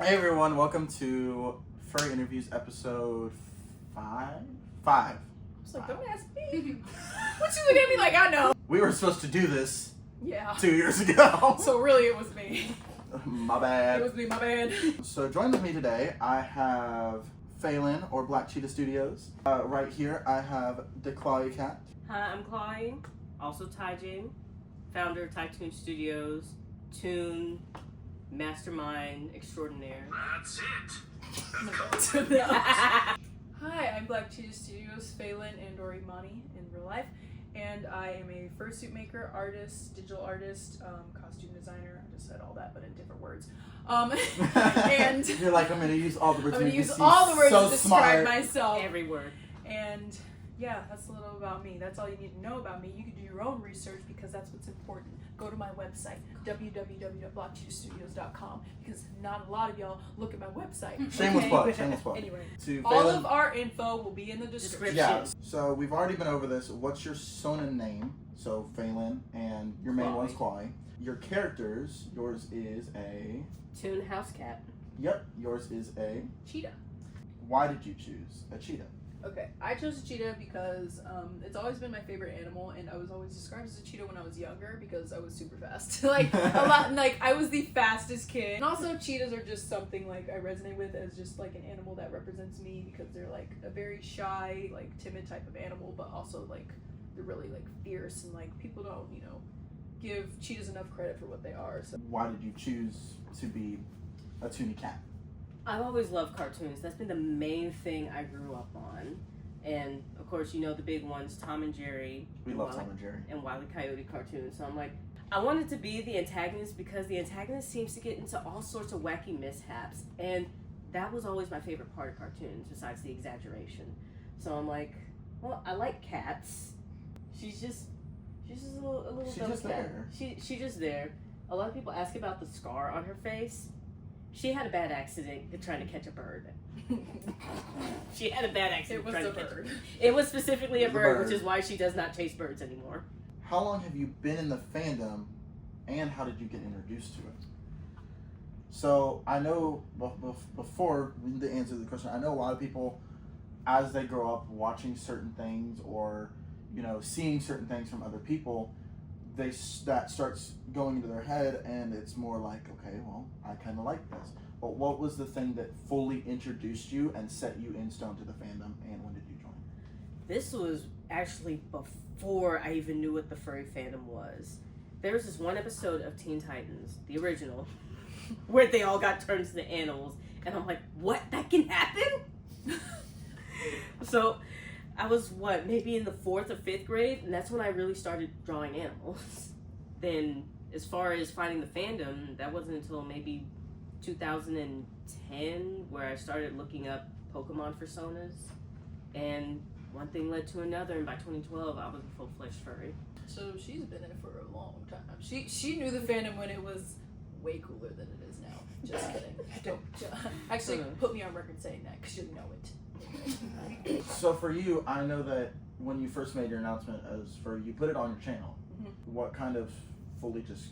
Hey everyone, welcome to Furry Interviews episode 5. It's like, don't ask me. What you look at me like I know? We were supposed to do this Yeah. 2 years ago. So really it was me. My bad. It was me, my bad. So joining me today, I have Faylin or BlackCheetah Studios. Right here, I have the Clawy cat. Hi, I'm Clawy, also Taijin, founder of Toon Studios, Toon, mastermind extraordinaire. That's it. Hi, I'm BlackCheetah Studios, Faylin and or Imani in real life. And I am a fursuit maker, artist, digital artist, costume designer. I just said all that, but in different words. And You're like, I'm going to use all the words. I'm going to make use you all the words so to describe smart. myself. Every word. And yeah, that's a little about me. That's all you need to know about me. You can do your own research because that's what's important. Go to my website, www.blackcheetahstudios.com, because not a lot of y'all look at my website. Shameless okay? plug, shameless plug. Anyway, To all Faylin- of our info will be in the description. Yeah, so we've already been over this. What's your Sonin name? So Faylin, and your main Clawy. one's Clawy. Your characters, yours is a... Toon house cat. Yep, yours is a... Cheetah. Why did you choose a cheetah? Okay, I chose a cheetah because it's always been my favorite animal, and I was always described as a cheetah when I was younger because I was super fast. Like I was the fastest kid. And also, cheetahs are just something like I resonate with as just like an animal that represents me because they're like a very shy, like timid type of animal, but also like they're really like fierce and like people don't, give cheetahs enough credit for what they are. So Why did you choose to be a Toonie cat? I've always loved cartoons. That's been the main thing I grew up on. And of course, you know the big ones, Tom and Jerry. We and love Wile- Tom and Jerry. And Wile E. Coyote cartoons. So I'm like, I wanted to be the antagonist because the antagonist seems to get into all sorts of wacky mishaps. And that was always my favorite part of cartoons, besides the exaggeration. So I'm like, well, I like cats. She's just a little She's dumb just cat. there. She's just there. A lot of people ask about the scar on her face. She had a bad accident trying to catch a bird. She had a bad accident it was trying a to catch bird. It was specifically It a was a bird, bird. which is why she does not chase birds anymore. How long have you been in the fandom, and how did you get introduced to it? So I know before the answer to the question, I know a lot of people, as they grow up watching certain things or seeing certain things from other people, that starts going into their head, and it's more like, okay, well, I kind of like this. But what was the thing that fully introduced you and set you in stone to the fandom, and when did you join? This was actually before I even knew what the furry fandom was. There was this one episode of Teen Titans, the original, where they all got turned into animals, and I'm like, what? That can happen? So I was, maybe in the 4th or 5th grade, and that's when I really started drawing animals. Then, as far as finding the fandom, that wasn't until maybe 2010, where I started looking up Pokemon personas, and one thing led to another, and by 2012, I was a full-fledged furry. So she's been in it for a long time. She knew the fandom when it was way cooler than it is now. Just kidding. Don't actually put me on record saying that because you know it. So for you, I know that when you first made your announcement as for you put it on your channel, what kind of fully just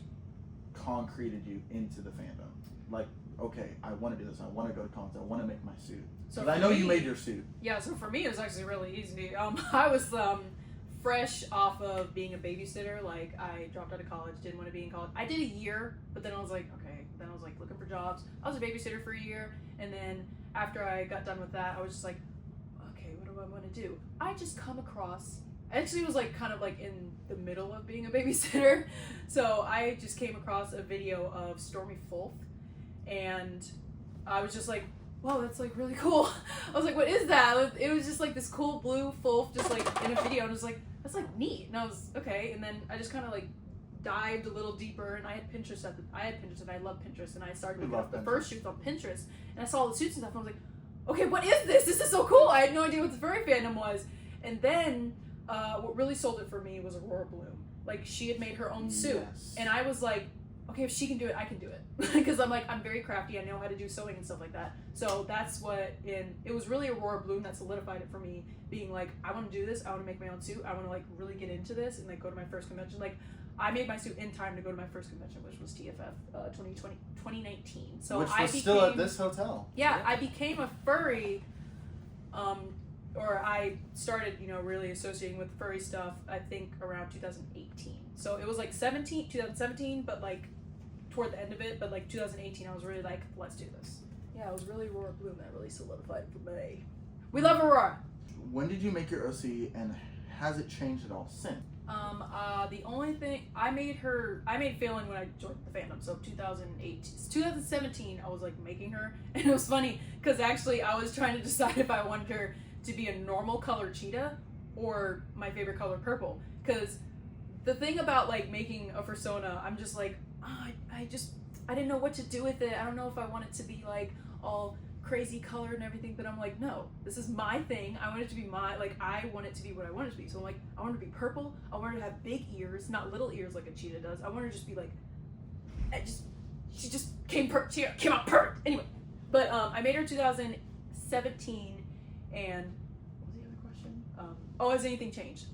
concreted you into the fandom? Like, okay, I want to do this. I want to go to cons. I want to make my suit. So But I for know me- you made your suit. Yeah, so for me it was actually really easy. I was fresh off of being a babysitter. Like I dropped out of college, didn't want to be in college. I did a year, but then I was like, okay. Then I was like looking for jobs. I was a babysitter for a year, and then after I got done with that, I was just like, okay, what do I want to do? I just come across. Actually, it was like kind of like in the middle of being a babysitter, so I just came across a video of Stormy Fulf, and I was just like, whoa, that's like really cool. I was like, what is that? It was just like this cool blue Fulf just like in a video, and I was like, that's like neat. And I was okay, and then I just kind of like dived a little deeper, and I had Pinterest and I love Pinterest, and I started looking up the fursuits on Pinterest, and I saw all the suits and stuff, and I was like, okay, what is this? This is so cool. I had no idea what the furry fandom was. And then what really sold it for me was Aurora Bloom. Like, she had made her own suit, and I was like, okay, if she can do it, I can do it. Because I'm very crafty. I know how to do sewing and stuff like that. So that's it was really Aurora Bloom that solidified it for me, being like, I want to do this. I want to make my own suit. I want to like really get into this and like go to my first convention. Like, I made my suit in time to go to my first convention, which was TFF 2019. So Which I was became, still at this hotel. Yeah, I became a furry, or I started, really associating with furry stuff, I think around 2018. So it was like 2017, but like toward the end of it, but like 2018, I was really like, let's do this. Yeah, it was really Aurora Bloom that really solidified it for me. We love Aurora. When did you make your OC, and has it changed at all since? The only thing I made Faylin when I joined the fandom. So 2017, I was like making her, and it was funny because actually I was trying to decide if I wanted her to be a normal color cheetah or my favorite color purple. Because the thing about like making a fursona, I'm just like, I didn't know what to do with it. I don't know if I want it to be like all crazy colored and everything, but I'm like, no, this is my thing. I want it to be I want it to be what I want it to be. So I'm like, I want her to be purple. I want her to have big ears, not little ears like a cheetah does. I want her to just be like, she just came out purr. Anyway, but I made her 2017, and what was the other question? Has anything changed?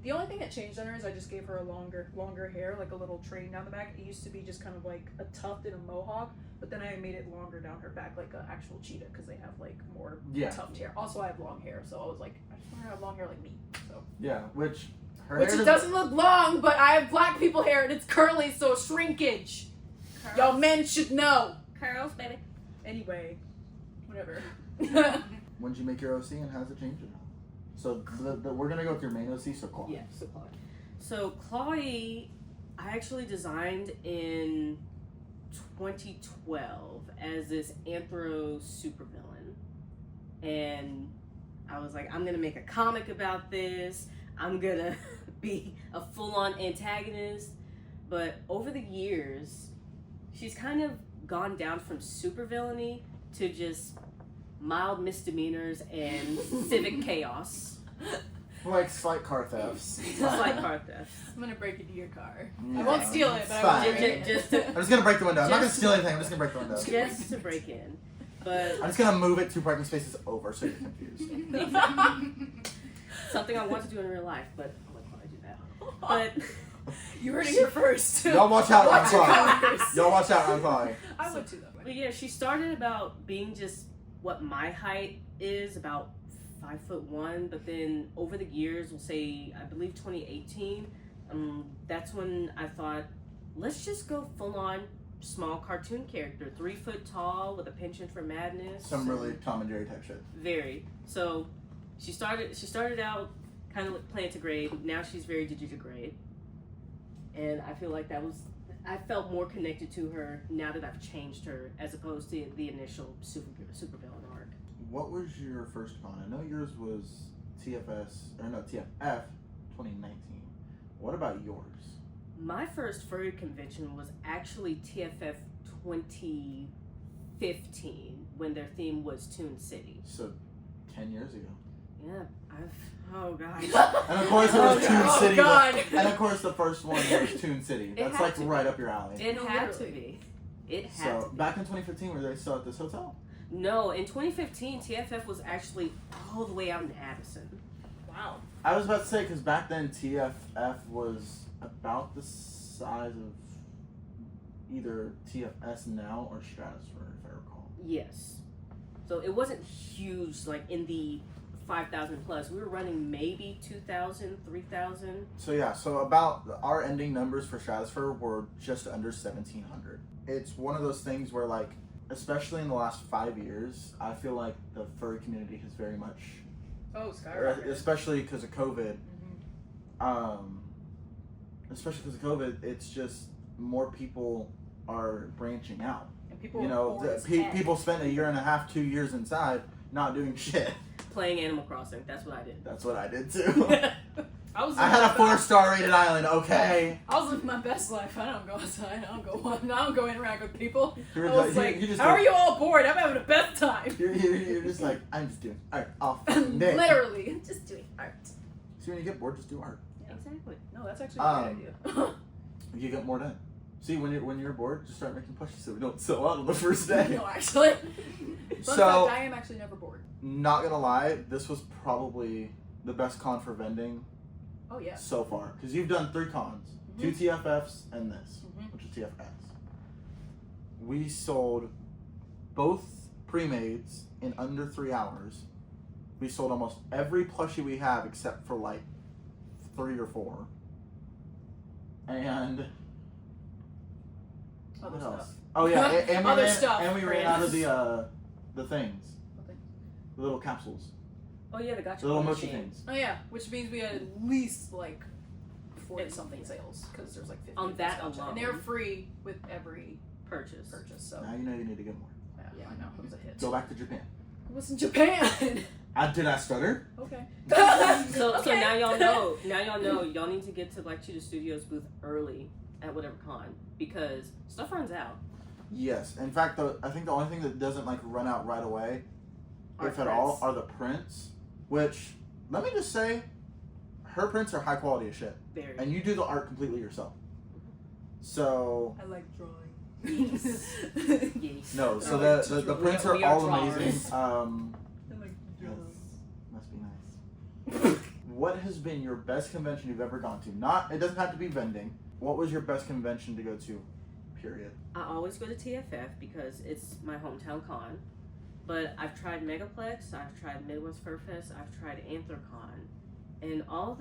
The only thing that changed on her is I just gave her a longer hair, like a little train down the back. It used to be just kind of like a tuft and a mohawk, but then I made it longer down her back, like an actual cheetah, because they have like more tufted hair. Also, I have long hair, so I was like, I just want her to have long hair like me. So Yeah, which it doesn't look long, but I have black people hair and it's curly, so shrinkage. Curls. Y'all men should know. Curls, baby. Anyway, whatever. When did you make your OC, and how's it changed at all? So we're gonna go with your main OC, so Clawy. Yeah, so Clawy, I actually designed in 2012 as this anthro supervillain, and I was like, I'm gonna make a comic about this. I'm gonna be a full-on antagonist. But over the years, she's kind of gone down from supervillainy to just mild misdemeanors and civic chaos. Like slight car thefts. Just like car theft. I'm gonna break into your car. Yeah. I won't steal it, but It's I won't fine. break it. Just I'm just gonna break the window. I'm not gonna Just- steal anything. I'm just gonna break the window. just to break in. But I'm just gonna move it 2 parking spaces over so you're confused. something I want to do in real life, but I'm like, why do that? But You heard it here first. Y'all watch out, I'm Watch your Clawy. colors. Y'all watch out, I'm Clawy. I would too, though. But yeah, she started about being just what my height is, about 5'1", but then over the years, we'll say, I believe 2018, that's when I thought, let's just go full on small cartoon character, 3 foot tall with a penchant for madness. Some really Tom and Jerry type shit. Very. So she started out kind of like plantigrade. Now she's very digigrade, and I feel like I felt more connected to her now that I've changed her as opposed to the initial supervillain arc. What was your first con? I know yours was TFF 2019. What about yours? My first furry convention was actually TFF 2015 when their theme was Toon City. So 10 years ago. Yeah, oh gosh. And of course it was Toon Oh, City. God. And of course the first one was Toon City. It That's had like to right up your alley. It No, had to literally. be. It had So to be. back in 2015 were they still at this hotel? No, in 2015, TFF was actually all the way out in Addison. Wow. I was about to say, because back then TFF was about the size of either TFS now or Stratosphere, if I recall. Yes. So it wasn't huge, like in the 5,000 plus. We were running maybe 2,000, 3,000. So yeah, so about our ending numbers for Stratosphere were just under 1,700. It's one of those things where, like, especially in the last 5 years, I feel like the furry community has very much, Oh, skyrocketed. especially because of COVID, Mhm. especially because of COVID, it's just more people are branching out. And people You were know, bored as heck. people spent 1.5 years, 2 years inside not doing shit. Playing Animal Crossing. That's what I did. That's what I did too. I had a 4-star rated island, okay? I was living my best life. I don't go outside. I don't go interact with people. You're I was just- like, you just how are like- you all bored? I'm having the best time. You're just like, I'm just doing art all fucking day. Literally, just doing art. See, when you get bored, just do art. Exactly. No, that's actually a great idea. You get more done. See, when you're bored, just start making plushies so we don't sell out on the first day. No, actually. Fun So- fact, I am actually never bored. Not gonna lie, this was probably the best con for vending Oh, yeah. so far. Because you've done 3 cons. 2 TFFs and this, Mhm. which is TFS. We sold both pre-mades in under 3 hours. We sold almost every plushie we have except for like 3 or 4. And Other what stuff. else? Oh yeah, and we Other ran, stuff, and we ran out of friends. the things, What thing? the little capsules, Oh yeah, the gotcha. the little Ball mochi machine. things. Oh yeah, which means we had at least like 40 something sales because there's like 50 On that nostalgia. alone. and they're free with every Purchase. purchase. So Now you know you need to get more. yeah, I know it was a hit. Go back to Japan. It was in Japan. Did I stutter? Okay. So Okay. now y'all know. Now y'all know. Y'all need to get to BlackCheetah Studios booth early at whatever con because stuff runs out. Yes. In fact, I think the only thing that doesn't like run out right away, Are if at all, prints. are the prints. Which, let me just say, her prints are high quality as shit, Very. and you do the art completely yourself. So I like drawing. Yes. no, so Alright, the prints are we are all drawers. amazing. I like Yes. drawing. Must be nice. What has been your best convention you've ever gone to? It doesn't have to be vending. What was your best convention to go to? Period. I always go to TFF because it's my hometown con. But I've tried Megaplex, I've tried Midwest Fur Fest, I've tried AntlerCon. And all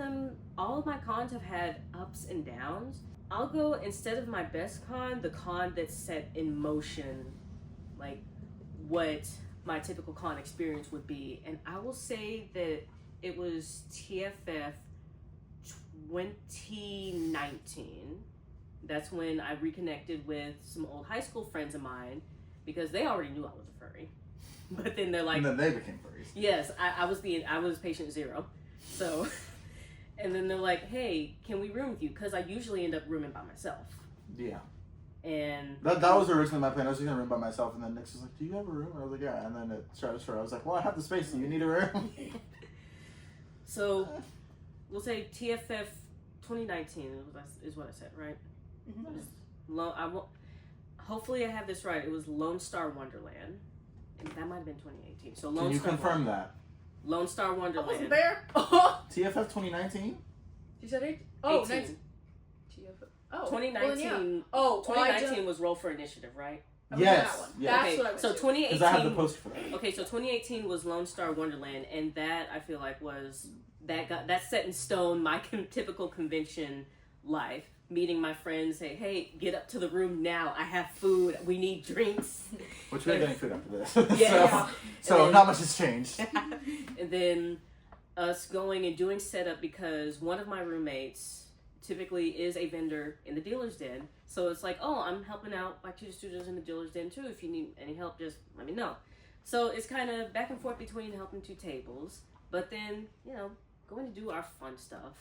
of my cons have had ups and downs. I'll go, instead of my best con, the con that's set in motion, like what my typical con experience would be. And I will say that it was TFF 2019. That's when I reconnected with some old high school friends of mine because they already knew I was a furry. But then they're like, And then they became furries. yes, I was patient 0. So, and then they're like, hey, can we room with you? Because I usually end up rooming by myself. Yeah. And That was originally my plan. I was just gonna room by myself, and then Nick's was like, "Do you have a room?" And I was like, "Yeah." And then it started. I was like, "Well, I have the space. Do you need a room?" so we'll say TFF 2019 is what I said, right? Hopefully I have this right. It was Lone Star Wonderland. And that might have been 2018. So Lone Can you Star confirm that? Lone Star I Wonderland. wasn't there. Oh, TFF 2019. you said 8? Oh, 18. 19. TFF. Oh, 2019. well, then, yeah. Oh, 2019 was Roll for Initiative, right? I was Yes, that one. yes. That's Okay, what I went so to. 2018. Because I have the poster for that. Okay, so 2018 was Lone Star Wonderland, and that I feel like was that set in stone my typical convention life. Meeting my friends, say, hey, get up to the room now. I have food. We need drinks. Which we're getting food after this. Yeah. So And then- not much has changed. And then us going and doing setup because one of my roommates typically is a vendor in the dealer's den. So it's like, oh, I'm helping out BlackCheetah Studios in the dealer's den too. If you need any help, just let me know. So it's kind of back and forth between helping 2 tables, but then, going to do our fun stuff.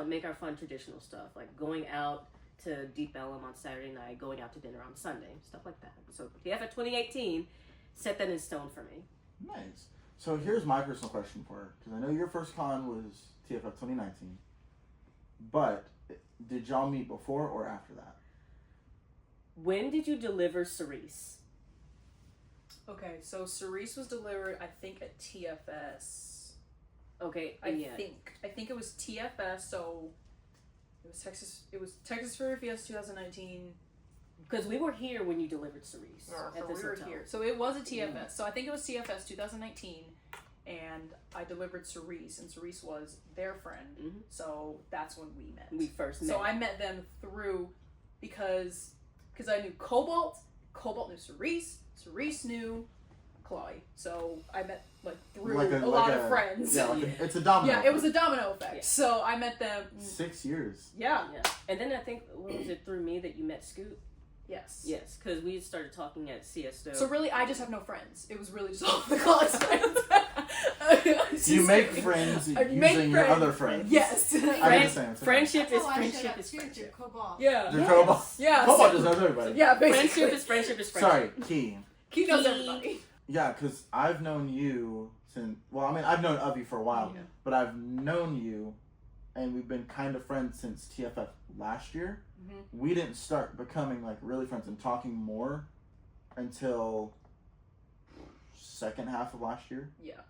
Make our fun traditional stuff, like going out to Deep Ellum on Saturday night, going out to dinner on Sunday, stuff like that. So TFF 2018 set that in stone for me. Nice. So here's my personal question for her, because I know your first con was TFF 2019, but did y'all meet before or after that? When did you deliver Cerise? Okay, so Cerise was delivered, I think, at TFS. Okay, I yeah. think it was TFS. So it was Texas. It was Texas Furry Fiesta 2019. Because we were here when you delivered Cerise at So this we were hotel. here. So it was a TFS. So I think it was TFS 2019, and I delivered Cerise, and Cerise was their friend. Mhm. So that's when we met. We first met. So I met them through because I knew Cobalt knew Cerise, Cerise knew Clawy. So I met through a lot of friends. Yeah, it's a domino. Yeah, it was a domino effect. Yeah. So I met them. 6 years. Yeah. Yeah. And then I think, what was it through me that you met Scoot? Yes. Yes, because we started talking at Siesta. So really, I just have no friends. It was really just all the college friends. You make friends using your other friends. Yes. I did the same. Friendship is Oh, I showed friendship up is too, friendship. through Cobalt. Yeah. Your Yes. Cobalt. Yeah. Cobalt so- just knows everybody. Yeah, basically. Friendship is friendship. Sorry, Key. He knows Key. everybody. Yeah, because I've known you since, I've known of you for a while, Yeah. but I've known you, and we've been kind of friends since TFF last year. Mhm. We didn't start becoming really friends and talking more until second half of last year. Yeah.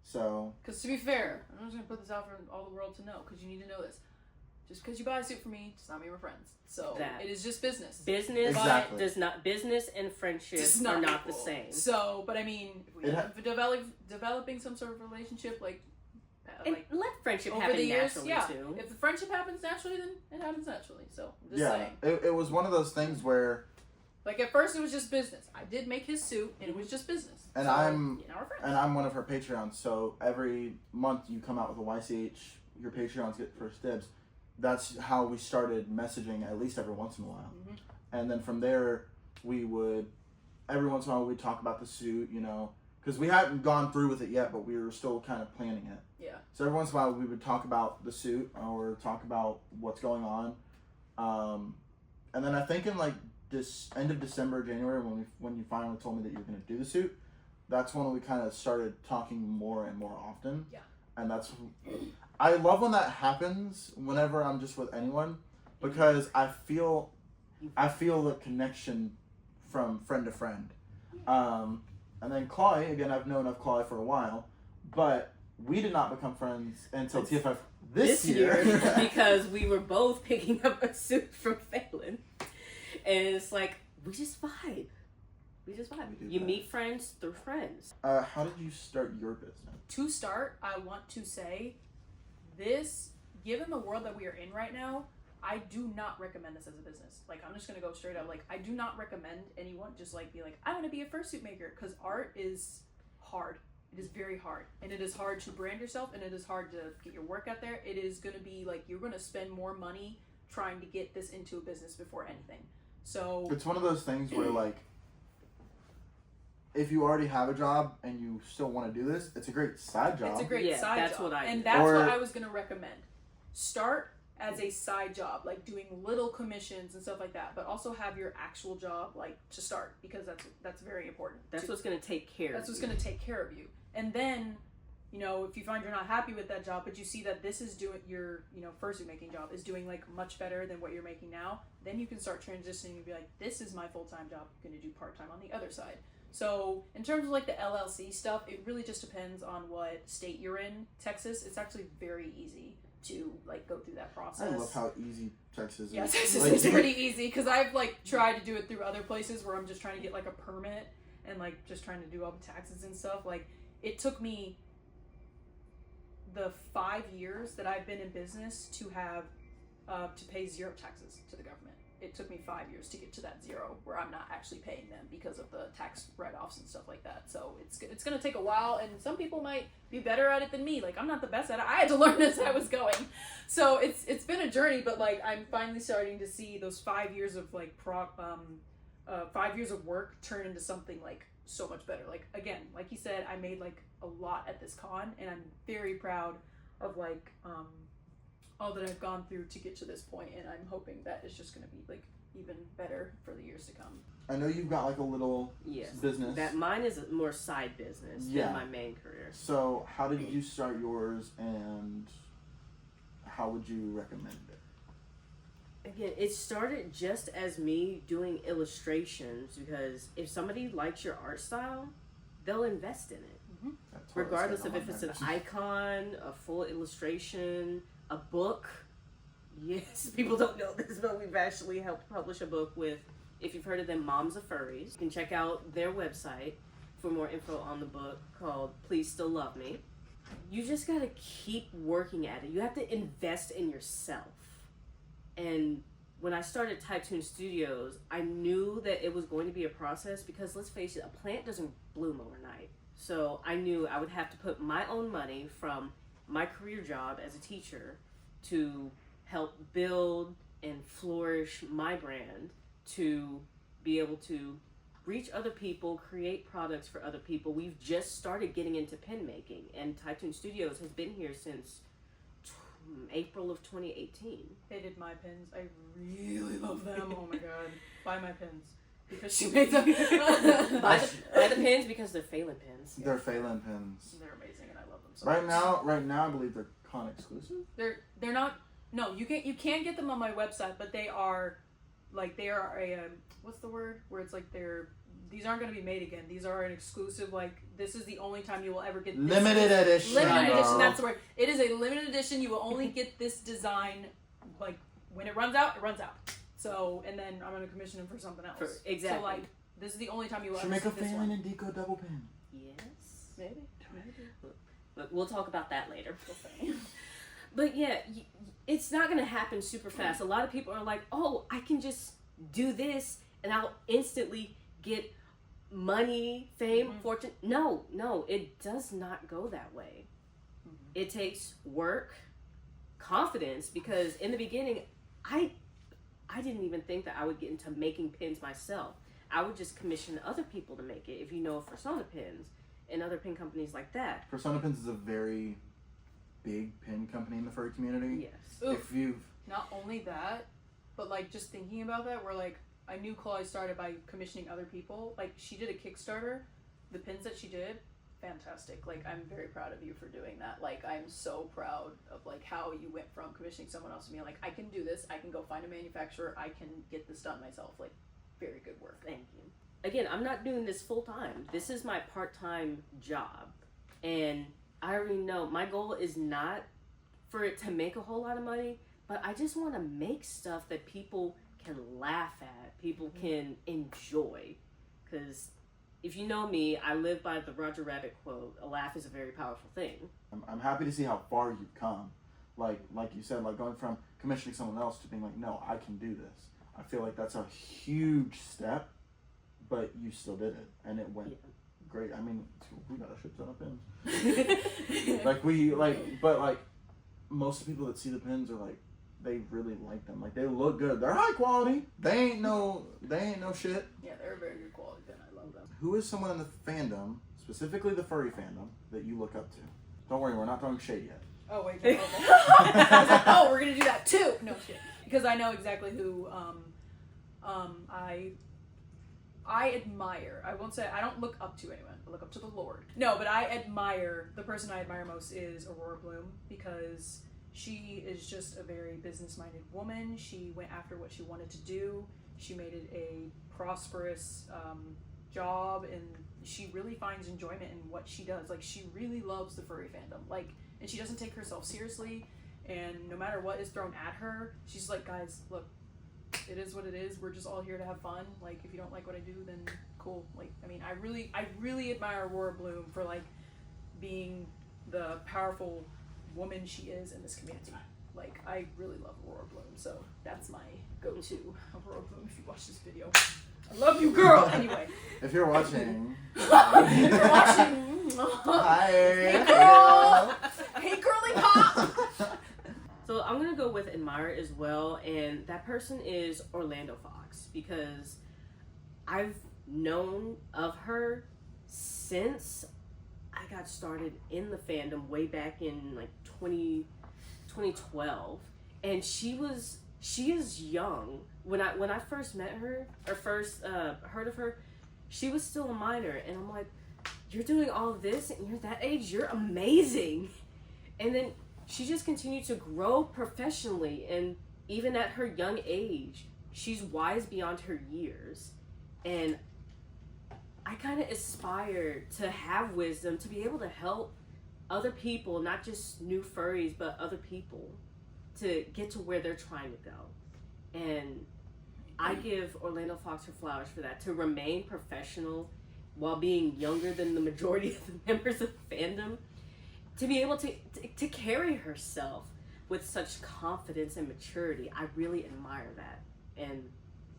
So Because to be fair, I'm just gonna put this out for all the world to know. Because you need to know this. just because you buy a suit from me does not mean we're friends. So That. it is just business. Business Exactly. does not. Business and friendship It's are not the equal. same. So, but I mean, if we It end up developing some sort of relationship, like And let friendship over happen the years, naturally yeah. too. If the friendship happens naturally, then it happens naturally. So I'm just Yeah, saying. it was one of those things where, Like at first, it was just business. I did make his suit, and it was just business. And so, I'm- you know, we're friends. and I'm one of her Patreons, so every month you come out with a YCH, your Patreons get first dibs. That's how we started messaging at least every once in a while. Mhm. And then from there, we would, every once in a while, we'd talk about the suit, you know, because we hadn't gone through with it yet, but we were still kind of planning it. Yeah. So every once in a while, we would talk about the suit or talk about what's going on. And then I think in like this end of December, January, when you finally told me that you were going to do the suit, that's when we kind of started talking more and more often. Yeah. And that's, I love when that happens whenever I'm just with anyone, because I feel the connection from friend to friend. And then Clawy, again, I've known of Clawy for a while, but we did not become friends until TFF this year. because we were both picking up a suit from Faylin. And it's like, we just vibe. We do You that. Meet friends through friends. How did you start your business? To start, I want to say this, given the world that we are in right now, I do not recommend this as a business. Like, I'm just going to go straight up. Like, I do not recommend anyone just, like, be like, I want to be a fursuit maker. Because art is hard. It is very hard. And it is hard to brand yourself. And it is hard to get your work out there. It is going to be, like, you're going to spend more money trying to get this into a business before anything. So... It's one of those things where, like, if you already have a job and you still want to do this, it's a great side job. It's a great side that's job. what I and do. that's Or- what I was going to recommend. Start as a side job, like doing little commissions and stuff like that, but also have your actual job, like, to start, because that's very important. That's what's going to take care That's of what's you. going to take care of you. And then, you know, if you find you're not happy with that job, but you see that this is doing your, you know, fursuit making job is doing, like, much better than what you're making now, then you can start transitioning and be like, this is my full-time job. I'm going to do part-time on the other side. So in terms of like the LLC stuff, it really just depends on what state you're in. Texas, it's actually very easy to like go through that process. I love how easy Texas is. Yeah, Texas Like, is pretty easy because I've like tried to do it through other places where I'm just trying to get like a permit and like just trying to do all the taxes and stuff. Like it took me the 5 years that I've been in business to have to pay zero taxes to the government. It took me 5 years to get to that zero where I'm not actually paying them because of the tax write-offs and stuff like that. So it's going to take a while, and some people might be better at it than me. Like, I'm not the best at it. I had to learn as I was going. So it's been a journey, but like I'm finally starting to see those 5 years of like 5 years of work turn into something like so much better. Like, again, like you said, I made like a lot at this con, and I'm very proud of like all that I've gone through to get to this point, and I'm hoping that it's just going to be like even better for the years to come. I know you've got like a little business. That mine is a more side business than my main career. So how did you start yours, and how would you recommend it? Again, it started just as me doing illustrations because if somebody likes your art style, they'll invest in it. That's what I was Regardless saying of on if it's my an icon, a full illustration, a book. Yes, people don't know this, but we've actually helped publish a book with, if you've heard of them, Moms of Furries. You can check out their website for more info on the book called Please Still Love Me. You just gotta keep working at it. You have to invest in yourself. And when I started Toon Studios, I knew that it was going to be a process because, let's face it, a plant doesn't bloom overnight. So I knew I would have to put my own money from my career job as a teacher to help build and flourish my brand, to be able to reach other people, create products for other people. We've just started getting into pen making, and Toon Studios has been here since April of 2018. They did my pins. I really love them. Oh my god. Buy my pins. Because she made them. Buy the pins because they're Faylin pins. They're Faylin pins. They're amazing and I love them so Right much. now, I believe they're con exclusive. They're not. No, you can get them on my website, but they are a what's the word where it's like these aren't going to be made again. These are an exclusive. Like, this is the only time you will ever get this. Limited edition. Limited edition. That's the word. It is a limited edition. You will only get this design like when it runs out, it runs out. So, and then I'm gonna commission him for something else. Exactly. So like, this is the only time you will Should ever make see a this Faylin one. and Deco double pin. Yes. Maybe. But we'll talk about that later. Okay. But yeah, it's not going to happen super fast. A lot of people are like, oh, I can just do this and I'll instantly get money, fame, fortune. No, it does not go that way. It takes work, confidence, because in the beginning, I didn't even think that I would get into making pins myself. I would just commission other people to make it, if you know Persona Pins and other pin companies like that. Persona Pins is a very big pin company in the furry community. Yes. If you've Not only that, but like just thinking about that, where like I knew Clawy started by commissioning other people. Like she did a Kickstarter, the pins that she did, fantastic. Like I'm very proud of you for doing that. Like I'm so proud of like how you went from commissioning someone else to being like, I can do this. I can go find a manufacturer. I can get this done myself. Like very good work. Thank you. Again, I'm not doing this full time. This is my part-time job. And I already know my goal is not for it to make a whole lot of money, but I just want to make stuff that people can laugh at, people can enjoy. Because if you know me, I live by the Roger Rabbit quote, a laugh is a very powerful thing. I'm happy to see how far you've come. Like you said, like going from commissioning someone else to being like, no, I can do this. I feel like that's a huge step, but you still did it, and it went great. I mean, we got a shit ton of pins. But most of the people that see the pins are like, they really like them. Like they look good. They're high quality. They ain't no shit. Yeah, they're a very good quality pin. I love them. Who is someone in the fandom, specifically the furry fandom, that you look up to? Don't worry, we're not throwing shade yet. Oh wait, no, okay. I was like, oh, we're gonna do that too. No shit, because I know exactly who I admire. I won't say I don't look up to anyone. I look up to the Lord. No, but I admire, the person I admire most is Aurora Bloom, because she is just a very business-minded woman. She went after what she wanted to do. She made it a prosperous job, and she really finds enjoyment in what she does. Like, she really loves the furry fandom. Like, and she doesn't take herself seriously, and no matter what is thrown at her, she's like, guys, look, it is what it is. We're just all here to have fun. Like, if you don't like what I do, then cool. Like, I mean, I really admire Aurora Bloom for like being the powerful woman she is in this community. Like, I really love Aurora Bloom, so that's my go-to. Aurora Bloom, if you watch this video, I love you, girl. Anyway, If you're watching, if you're watching, hi. hey girl, hey girly pop. So I'm going to go with admire as well, and that person is Orlando Fox, because I've known of her since I got started in the fandom way back in like 2012, and she is young. When I first met her, or first heard of her, she was still a minor, and I'm like, you're doing all of this and you're that age, you're amazing. And then she just continued to grow professionally, and even at her young age, she's wise beyond her years. And I kind of aspire to have wisdom, to be able to help other people, not just new furries, but other people, to get to where they're trying to go. And I give Orlando Fox her flowers for that, to remain professional while being younger than the majority of the members of the fandom. To be able to carry herself with such confidence and maturity, I really admire that. And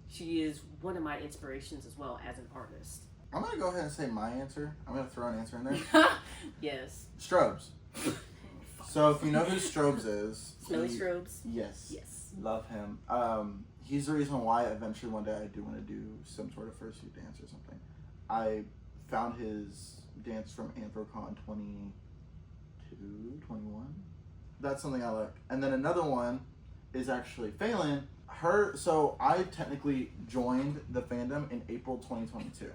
she is one of my inspirations as well as an artist. I'm going to go ahead and say my answer. I'm going to throw an answer in there. Yes. Strobes. So if you know who Strobes is. Smelly Strobes? Yes. Yes. Love him. He's the reason why eventually one day I do want to do some sort of fursuit dance or something. I found his dance from Anthrocon 21. That's something I like. And then another one is actually Faylin. So I technically joined the fandom in April 2022.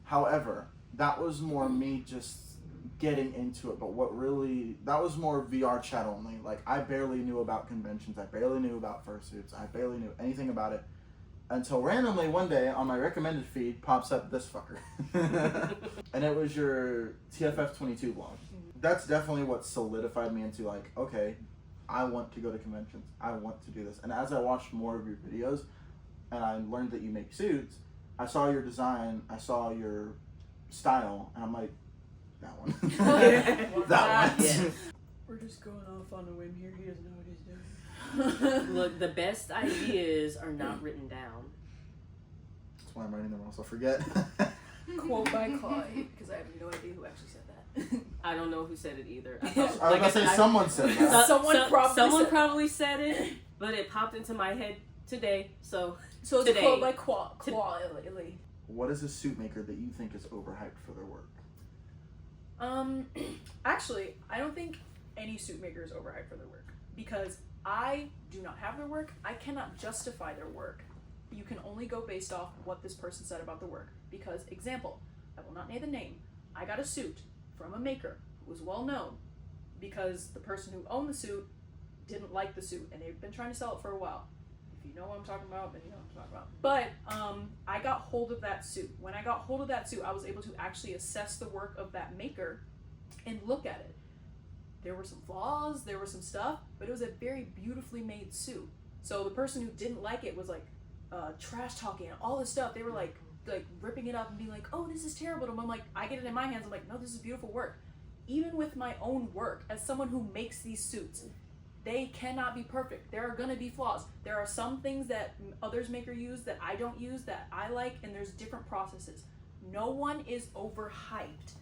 However, that was more me just getting into it, but that was more VR chat only. Like, I barely knew about conventions, I barely knew about fursuits, I barely knew anything about it, until randomly one day on my recommended feed pops up this fucker. And it was your TFF22 vlog. That's definitely what solidified me into like, okay, I want to go to conventions. I want to do this. And as I watched more of your videos and I learned that you make suits, I saw your design, I saw your style, and I'm like, that one. That one. Yeah. We're just going off on a whim here. He doesn't know what he's doing. Look, the best ideas are not written down. That's why I'm writing them, else I'll forget. Quote by Clawy, because I have no idea who actually said that. I don't know who said it either. I was going to say someone said that. Someone probably said it, but it popped into my head today. So it's today. quote by Clawy. What is a suit maker that you think is overhyped for their work? Actually, I don't think any suit maker is overhyped for their work because I do not have their work. I cannot justify their work. You can only go based off what this person said about the work. Because, example, I will not name the name. I got a suit from a maker who was well known because the person who owned the suit didn't like the suit and they've been trying to sell it for a while. If you know what I'm talking about, then you know what I'm talking about. But I got hold of that suit. When I got hold of that suit, I was able to actually assess the work of that maker and look at it. There were some flaws, there was some stuff, but it was a very beautifully made suit. So the person who didn't like it was like trash talking and all this stuff. They were like ripping it up and being like, oh, this is terrible. And I'm like, I get it in my hands. I'm like, no, this is beautiful work. Even with my own work, as someone who makes these suits, they cannot be perfect. There are going to be flaws. There are some things that others maker use that I don't use that I like, and there's different processes. No one is overhyped.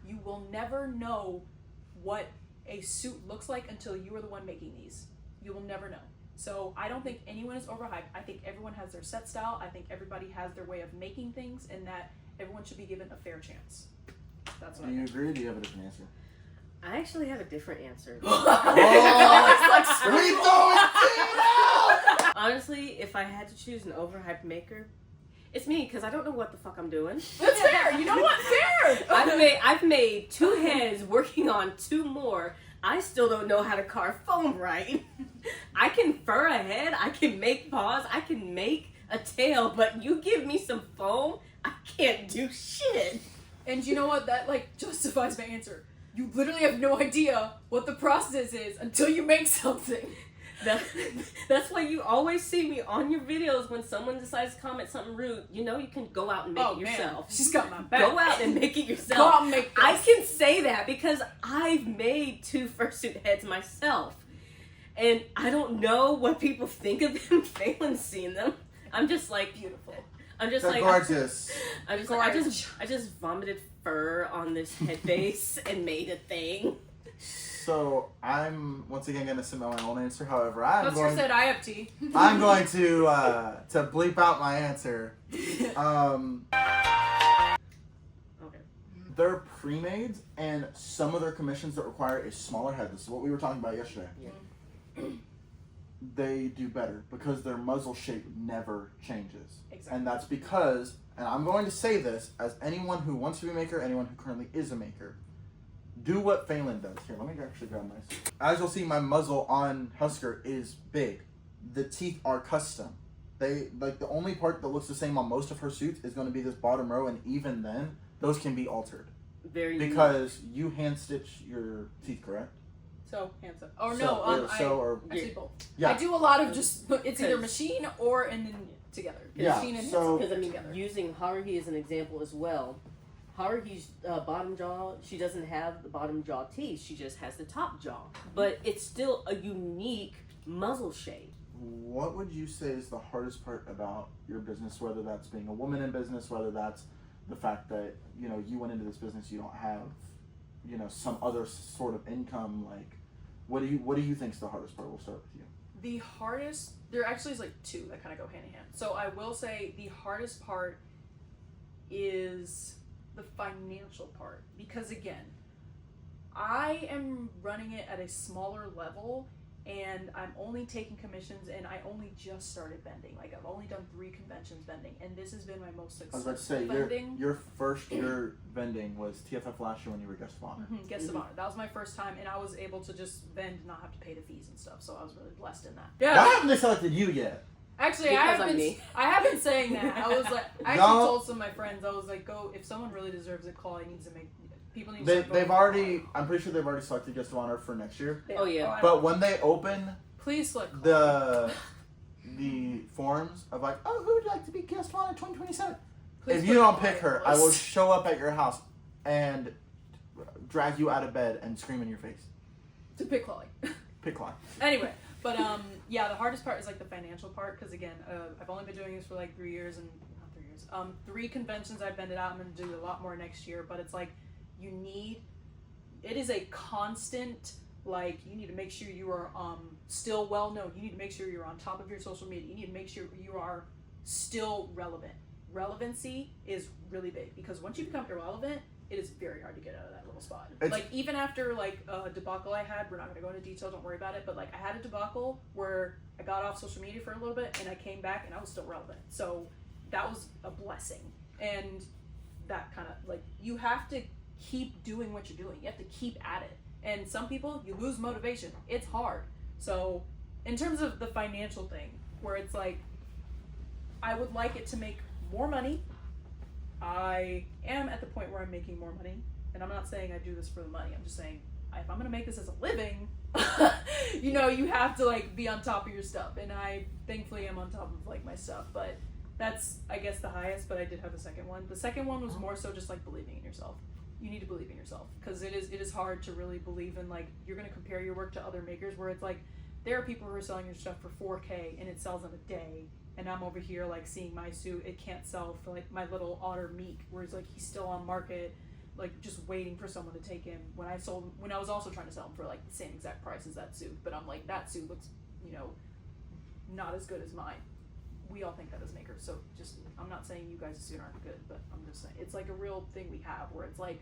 You will never know what a suit looks like until you are the one making these. You will never know. So I don't think anyone is overhyped. I think everyone has their set style. I think everybody has their way of making things, and that everyone should be given a fair chance. That's what Do I you think. agree or do you have a different answer? I actually have a different answer. Honestly, if I had to choose an overhyped maker, it's me because I don't know what the fuck I'm doing. That's fair. You know what? Fair. I've made 2 heads, working on 2 more. I still don't know how to carve foam right. I can fur a head, I can make paws, I can make a tail, but you give me some foam, I can't do shit. And you know what? That justifies my answer. You literally have no idea what the process is until you make something. That's why you always see me on your videos when someone decides to comment something rude. You know you can go out and make it yourself. Man. She's got my back. Go out and make it yourself. Go out and make this. I can say that because I've made 2 fursuit heads myself. And I don't know what people think of them. Faylin's seen them. I'm just like, beautiful. I'm just They're like, gorgeous. I'm just like, I just vomited fur on this head base and made a thing. So I'm once again going to submit my own answer. However, I'm going said I have tea. I'm going to bleep out my answer. Okay. They're pre-mades, and some of their commissions that require a smaller head. This is what we were talking about yesterday. Yeah. They do better because their muzzle shape never changes. Exactly. And that's because, and I'm going to say this as anyone who wants to be a maker, anyone who currently is a maker, do what Faylin does. Here, let me actually grab my. As you'll see, my muzzle on Husker is big. The teeth are custom. They the only part that looks the same on most of her suits is going to be this bottom row, and even then, those can be altered. Very Because you hand stitch your teeth, correct? So, hands up. Or So, no, or- I do both. Yeah. I do a lot of just, it's either machine or and then together. Yeah, Machine and so- Because I mean, together. using Haruhi as an example as well. Haruhi's bottom jaw, she doesn't have the bottom jaw teeth. She just has the top jaw. But it's still a unique muzzle shape. What would you say is the hardest part about your business, whether that's being a woman in business, whether that's the fact that, you went into this business, you don't have, some other sort of income, what do you think is the hardest part? We'll start with you. The hardest, there actually is 2 that kind of go hand in hand. So I will say the hardest part is the financial part. Because again, I am running it at a smaller level and I'm only taking commissions and I only just started vending. I've only done 3 conventions vending and this has been my most I was successful about to say, vending. your first year vending was TFF last year when you were guest of honor. Guest of honor. That was my first time, and I was able to just vend, and not have to pay the fees and stuff. So I was really blessed in that. Why haven't they selected you yet? Actually, Because I'm me. I have been saying that. I was like, I actually told some of my friends, I was like, go if someone really deserves a call, I need to make People need to They've start voting. already. I'm pretty sure they've already selected Guest of Honor for next year. Oh, yeah. I But know. when they open Please select the forums of like, oh, who would like to be Guest of Honor 2027? Please If put you don't Clawy pick her, on I the will list. show up at your house and drag you out of bed and scream in your face. To pick Clawy. Pick Clawy. Anyway, but yeah, the hardest part is like the financial part because again, I've only been doing this for like 3 years and not 3 years. 3 conventions I've been out. I'm gonna do a lot more next year, but it's like it is a constant. Like you need to make sure you are still well known. You need to make sure you're on top of your social media. You need to make sure you are still relevant. Relevancy is really big because once you become irrelevant, it is very hard to get out of that little spot. Like even after like a debacle I had, we're not gonna go into detail, don't worry about it, but like I had a debacle where I got off social media for a little bit and I came back and I was still relevant. So that was a blessing. And that kind of like you have to keep doing what you're doing. You have to keep at it. And some people you lose motivation. It's hard. So in terms of the financial thing, where it's like I would like it to make more money. I am at the point where I'm making more money, and I'm not saying I do this for the money. I'm just saying if I'm gonna make this as a living, you know, you have to like be on top of your stuff, and I thankfully am on top of like my stuff. But that's I guess the highest. But I did have a second one. The second one was more so just like believing in yourself. You need to believe in yourself because it is hard to really believe in like you're gonna compare your work to other makers where it's like there are people who are selling your stuff for $4K and it sells in a day. And I'm over here like seeing my suit, it can't sell for like my little otter Meek, where it's like he's still on market, like just waiting for someone to take him. When I was also trying to sell him for like the same exact price as that suit, but I'm like that suit looks, you know, not as good as mine. We all think that as makers, so just I'm not saying you guys' suit aren't good, but I'm just saying it's like a real thing we have where it's like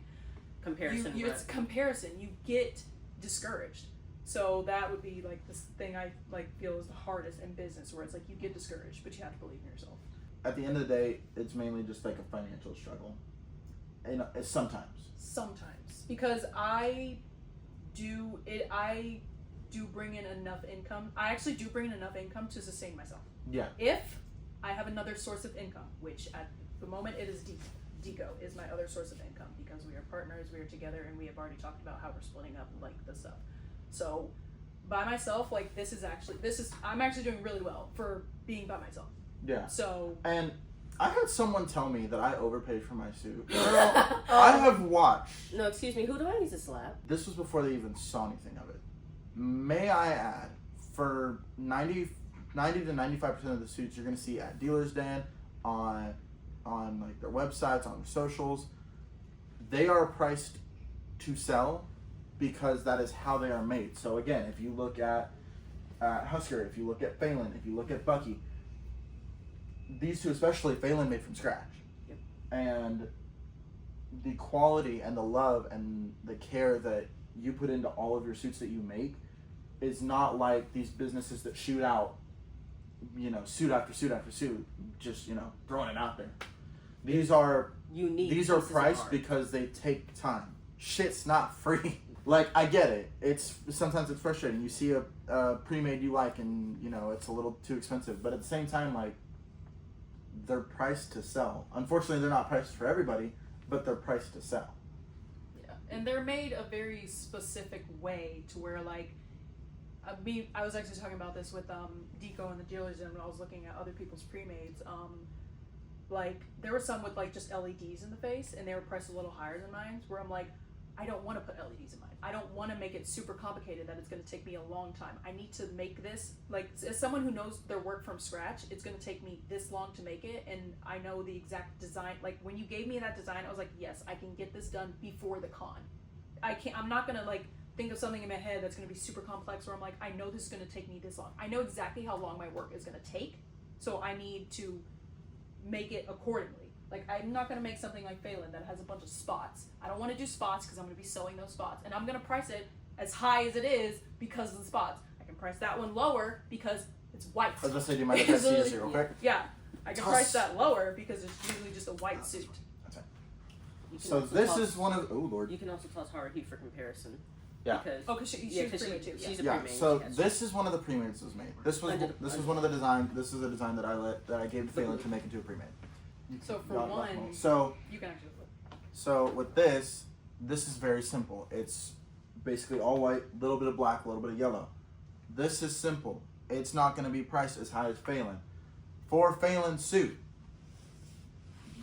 Comparison. it's comparison. You get discouraged. So that would be like this thing I like feel is the hardest in business, where it's like you get discouraged, but you have to believe in yourself. At the end of the day, it's mainly just like a financial struggle. You know, sometimes Because I do bring in enough income. I actually do bring in enough income to sustain myself. Yeah. If I have another source of income, which at the moment it is Deco is my other source of income because we are partners, we are together, and we have already talked about how we're splitting up like this stuff. So by myself, like I'm actually doing really well for being by myself. Yeah. So And I had someone tell me that I overpaid for my suit. Girl, I have watched. No, excuse me. Who do I need to slap? This was before they even saw anything of it. May I add, for 90 to 95% of the suits you're going to see at Dealer's Den, on like their websites, on their socials, they are priced to sell because that is how they are made. So again, if you look at Husker, if you look at Faylin, if you look at Bucky, these two, especially Faylin, made from scratch. Yep. And the quality and the love and the care that you put into all of your suits that you make is not like these businesses that shoot out, you know, suit after suit after suit, just, you know, throwing it out there. These are Unique. these are pieces of priced art. because they take time. Shit's not free. Like, I get it. Sometimes it's frustrating. You see a pre-made you like and, you know, it's a little too expensive. But at the same time, like, they're priced to sell. Unfortunately, they're not priced for everybody, but they're priced to sell. yeah, and they're made a very specific way to where like I was actually talking about this with Deco and the dealers, and when I was looking at other people's pre-mades, like there were some with like just LEDs in the face, and they were priced a little higher than mine. Where I'm like, I don't want to put LEDs in mine. I don't want to make it super complicated that it's going to take me a long time. I need to make this, like, as someone who knows their work from scratch, it's going to take me this long to make it, and I know the exact design. Like, when you gave me that design, I was like, yes, I can get this done before the con. I'm not going to, like, think of something in my head that's going to be super complex where I'm like, I know this is going to take me this long. I know exactly how long my work is going to take, so I need to make it accordingly. Like, I'm not going to make something like Faylin that has a bunch of spots. I don't want to do spots because I'm going to be sewing those spots. And I'm going to price it as high as it is because of the spots. I can price that one lower because it's white. I was going to say, do you mind if I see this here real quick? Yeah. I can price that lower because it's usually just a white suit. That's right. You can So also this toss- is one of... Oh, Lord. You can also toss Hard Heat for comparison. Yeah. Because, Oh, because she's pre-made too. she's a Yeah, pre-made. so yes. this is one of the pre-mades that was made. This was one of the design. This is a design that I gave to Faylin to make into a pre-made. So for Y'all one, know. So you can actually flip. So with this, this is very simple. It's basically all white, a little bit of black, a little bit of yellow. This is simple. It's not going to be priced as high as Faylin. For Faylin's suit,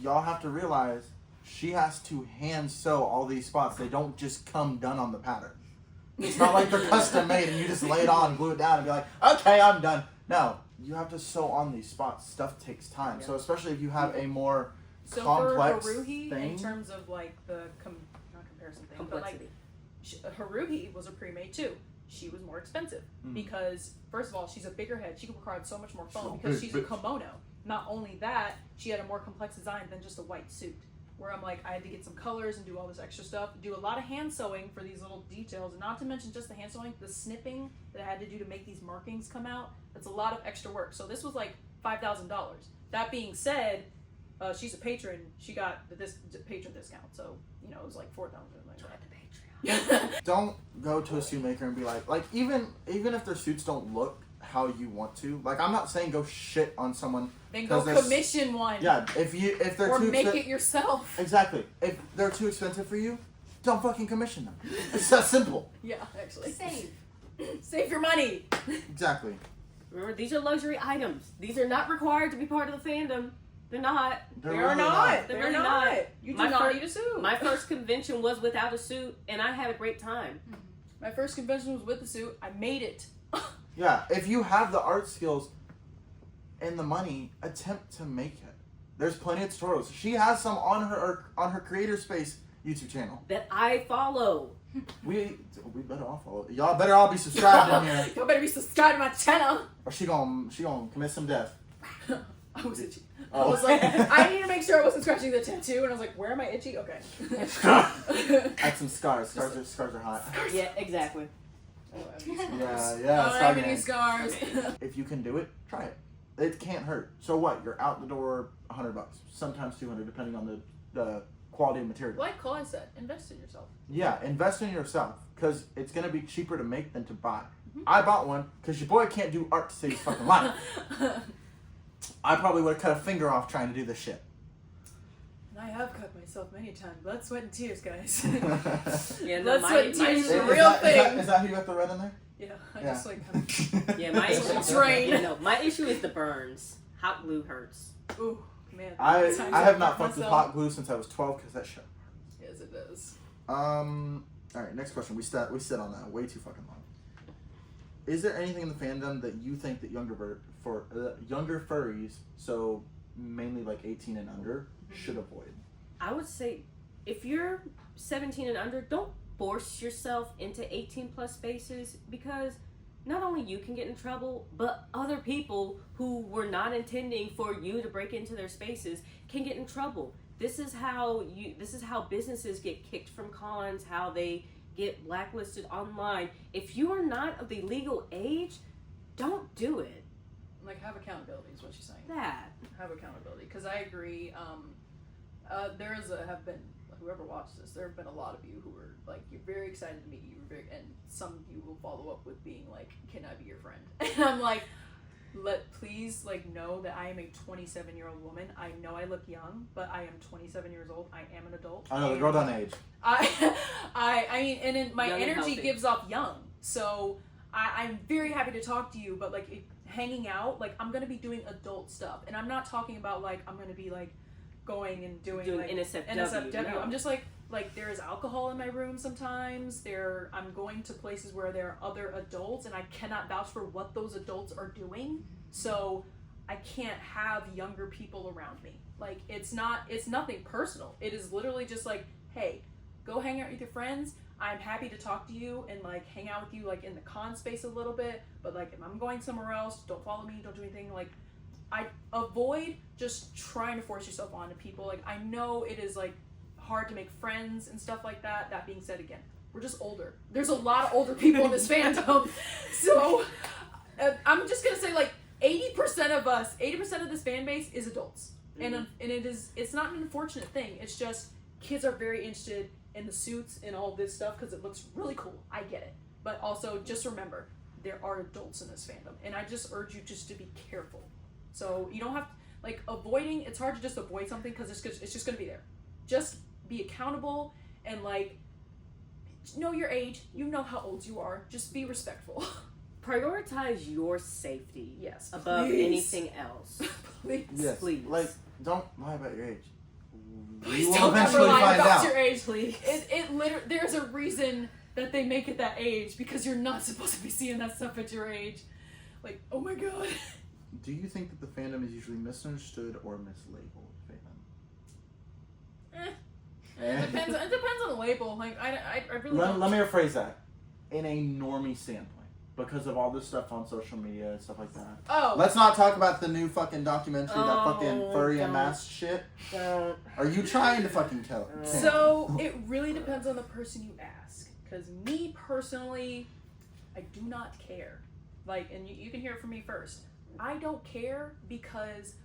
y'all have to realize she has to hand sew all these spots. They don't just come done on the pattern. It's not like they're custom made and you just lay it on, glue it down, and be like, okay, I'm done. No, you have to sew on these spots. Stuff takes time. Yeah. So especially if you have a more So complex for Haruhi, thing. in terms of like the not comparison thing, Complexity. but like Haruhi was a pre-made too. She was more expensive because first of all, she's a bigger head. She required so much more foam because she's a kimono. Not only that, she had a more complex design than just a white suit. Where I'm like, I had to get some colors and do all this extra stuff. Do a lot of hand sewing for these little details, and not to mention just the hand sewing, the snipping that I had to do to make these markings come out. That's a lot of extra work. So this was like $5,000. That being said, she's a patron. She got this patron discount, so it was like $4,000. Don't go to a suit maker and be like even if their suits don't look how you want to. Like, I'm not saying go shit on someone. Then go commission one. Yeah, if they're or too make it yourself. Exactly. If they're too expensive for you, don't fucking commission them. It's that simple. Yeah, actually. Save your money. Exactly. Remember, these are luxury items. These are not required to be part of the fandom. They're not. They're really not. They're They're really not. not. You do My not fir- need a suit. My first convention was without a suit, and I had a great time. My first convention was with the suit. I made it. Yeah, if you have the art skills and the money, attempt to make it. There's plenty of tutorials. She has some on her Creator Space YouTube channel. That I follow. We better all follow. Y'all better all be subscribed in here, Y'all better be subscribed to my channel. or she gonna commit some death. I was itchy. I Oh. was like, I need to make sure I wasn't scratching the tattoo, and I was like, where am I itchy? Okay. Add some scars. Scars are hot. Yeah, exactly. Yeah, I don't have any scar scars. If you can do it, try it. It can't hurt. So what? You're out the door $100, sometimes $200, depending on the quality of material. Like Clawy said, invest in yourself. Yeah, invest in yourself because it's gonna be cheaper to make than to buy. I bought one because your boy can't do art to save his fucking life. I probably would have cut a finger off trying to do this shit. I have cut myself many times. Blood, sweat, and tears, guys. Yeah, no, Blood, sweat, and tears is a Is real that- thing. Is that who you got the red in there? Yeah, I Yeah. just like kind of... Yeah, my issue. Drain. Yeah, no, my issue is the burns. Hot glue hurts. Ooh, man. I times have not fucked with myself. hot glue since I was 12 because that shit. Yes, it does. All right, next question. We sit on that way too fucking long. Is there anything in the fandom that you think that younger furries, so mainly like 18 and under, should avoid? I would say, if you're 17 and under, don't force yourself into 18 plus spaces, because not only you can get in trouble, but other people who were not intending for you to break into their spaces can get in trouble. This is how businesses get kicked from cons, how they get blacklisted online. If you are not of the legal age, don't do it. Like, have accountability is what she's saying. That. Have accountability, because I agree. Have been whoever watched this. There have been a lot of you who were like, you're very excited to meet you, and some of you will follow up with being like, "Can I be your friend?" And I'm like, please know that I am a 27-year-old woman. I know I look young, but I am 27 years old. I am an adult. I know the girl done age. I mean, and then my Young and energy healthy. gives off young. So I'm very happy to talk to you, but hanging out, I'm gonna be doing adult stuff, and I'm not talking about I'm gonna be going and doing NSFW. No. I'm just like there is alcohol in my room sometimes. I'm going to places where there are other adults, and I cannot vouch for what those adults are doing. So I can't have younger people around me. It's nothing personal. It is literally just hey, go hang out with your friends. I'm happy to talk to you and hang out with you in the con space a little bit. But if I'm going somewhere else, don't follow me. Don't do anything. I avoid just trying to force yourself onto people. I know it is hard to make friends and stuff like that. That being said, again, we're just older. There's a lot of older people in this fandom. So I'm just gonna say 80% of this fan base is adults. Mm-hmm. And it's not an unfortunate thing. It's just kids are very interested in the suits and all this stuff because it looks really cool. I get it. But also just remember, there are adults in this fandom, and I just urge you just to be careful. So you don't have avoiding. It's hard to just avoid something because it's just going to be there. Just be accountable and like know your age. You know how old you are. Just be respectful. Prioritize your safety Yes, above please. anything else. Please. Yes. Please. Like, don't lie about your age. Please You will don't ever eventually lie find about out. your age. Please. It literally, there's a reason that they make it that age, because you're not supposed to be seeing that stuff at your age. Like, oh my god. Do you think that the fandom is usually misunderstood or mislabeled, Faylin? It depends on the label. Like, I really Let, don't. let me rephrase that. In a normie standpoint, because of all this stuff on social media and stuff like that. Oh. Let's not talk about the new fucking documentary, that Oh, fucking furry don't. unmasked shit. Don't. Are you trying to fucking tell? So it really depends on the person you ask. Because me personally, I do not care. Like, and you can hear it from me first. I don't care because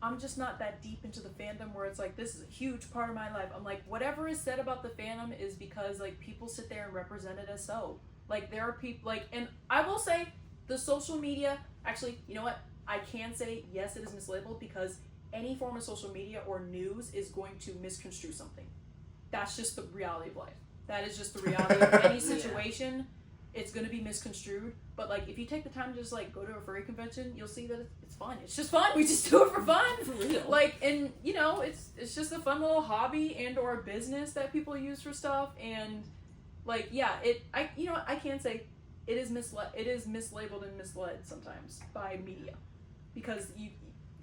I'm just not that deep into the fandom where it's like, this is a huge part of my life. I'm like, whatever is said about the fandom is because like people sit there and represent it as so. Like, there are people like, and I will say the social media, actually, you know what? I can say yes, it is mislabeled, because any form of social media or news is going to misconstrue something. That's just the reality of life. That is just the reality of any situation. It's going to be misconstrued. But like, if you take the time to just like go to a furry convention, you'll see that it's fun. It's just fun. We just do it for fun. For real. Like, and you know, it's just a fun little hobby and or a business that people use for stuff. And like, yeah, I can say it is mislabeled and misled sometimes by media, because